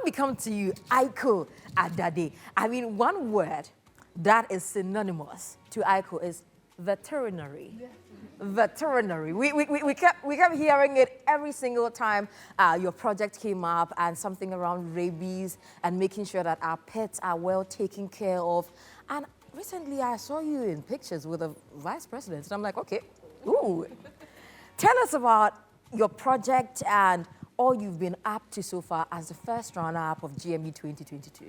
let me come to you, Aiko Adade. I mean, one word that is synonymous to Aiko is veterinary. Yeah. Veterinary. We kept hearing it every single time your project came up, and something around rabies and making sure that our pets are well taken care of. And recently I saw you in pictures with a vice president, and I'm like, okay, ooh. Tell us about your project and all you've been up to so far as the first runner-up of GME 2022.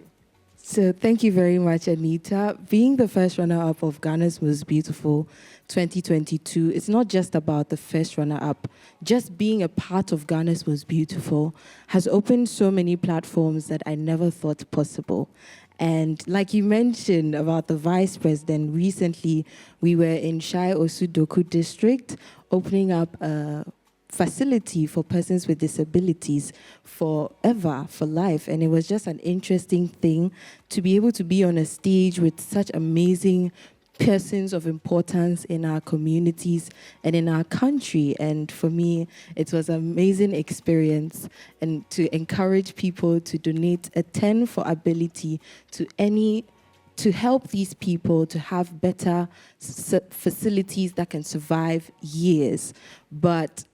So thank you very much, Anita. Being the first runner-up of Ghana's Most Beautiful 2022, it's not just about the first runner-up. Just being a part of Ghana's Most Beautiful has opened so many platforms that I never thought possible. And like you mentioned about the vice president, recently we were in Shai Osu Doku district opening up a facility for persons with disabilities forever, for life. And it was just an interesting thing to be able to be on a stage with such amazing persons of importance in our communities and in our country. And for me, it was an amazing experience, and to encourage people to donate a 10 for ability to help these people to have better facilities that can survive years. But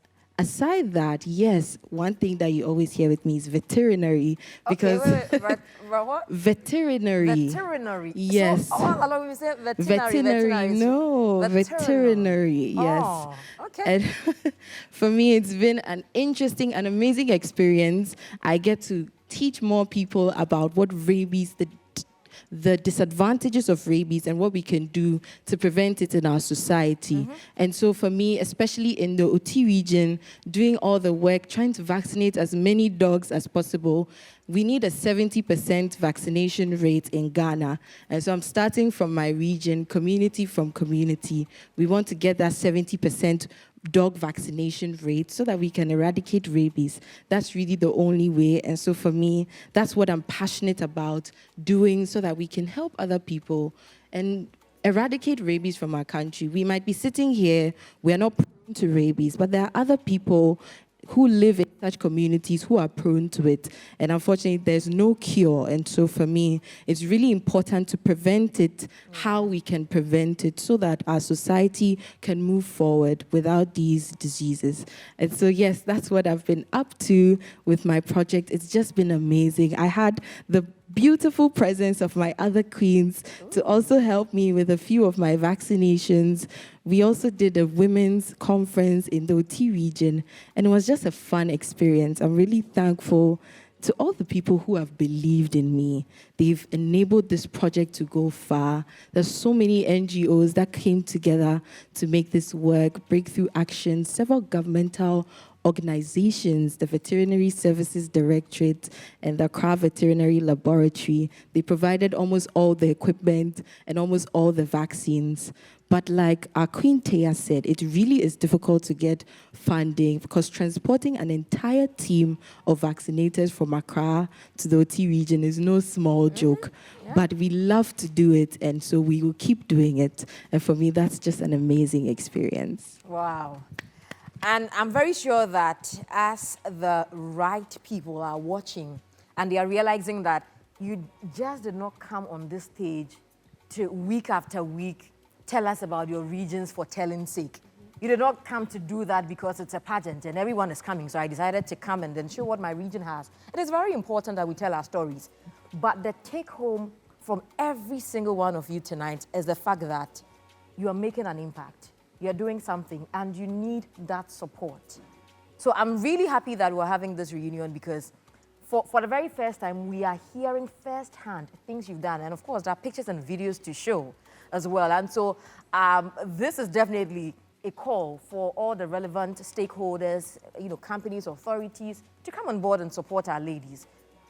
aside that, yes, one thing that you always hear with me is veterinary, because what? Veterinary. Veterinary. Yes. So all along we say veterinary. No, veterinary. Yes. Oh, okay. And for me, it's been an interesting and amazing experience. I get to teach more people about what rabies, the disadvantages of rabies and what we can do to prevent it in our society. Mm-hmm. And so for me, especially in the OT region, doing all the work, trying to vaccinate as many dogs as possible, we need a 70% vaccination rate in Ghana. And so I'm starting from my region, community from community. We want to get that 70% dog vaccination rate so that we can eradicate rabies. That's really the only way. And so for me, that's what I'm passionate about doing, so that we can help other people and eradicate rabies from our country. We might be sitting here, we're not prone to rabies, but there are other people who live in such communities who are prone to it. And unfortunately, there's no cure. And so for me, it's really important to prevent it, how we can prevent it, so that our society can move forward without these diseases. And so, yes, that's what I've been up to with my project. It's just been amazing. I had the beautiful presence of my other queens to also help me with a few of my vaccinations. We also did a women's conference in the OT region, and it was just a fun experience. I'm really thankful to all the people who have believed in me. They've enabled this project to go far. There's so many NGOs that came together to make this work, Breakthrough Action, several governmental organizations, the Veterinary Services Directorate and the Accra Veterinary Laboratory. They provided almost all the equipment and almost all the vaccines. But like our Queen Taya said, it really is difficult to get funding, because transporting an entire team of vaccinators from Accra to the OT region is no small joke. Yeah. But we love to do it, and so we will keep doing it. And for me, that's just an amazing experience. Wow. And I'm very sure that as the right people are watching and they are realizing that you just did not come on this stage to week after week tell us about your regions for telling's sake. You did not come to do that because it's a pageant and everyone is coming. So I decided to come and then show what my region has. It is very important that we tell our stories. But the take home from every single one of you tonight is the fact that you are making an impact. You're doing something, and you need that support. So I'm really happy that we're having this reunion, because for the very first time, we are hearing firsthand things you've done. And of course, there are pictures and videos to show as well. And so this is definitely a call for all the relevant stakeholders, companies, authorities, to come on board and support our ladies.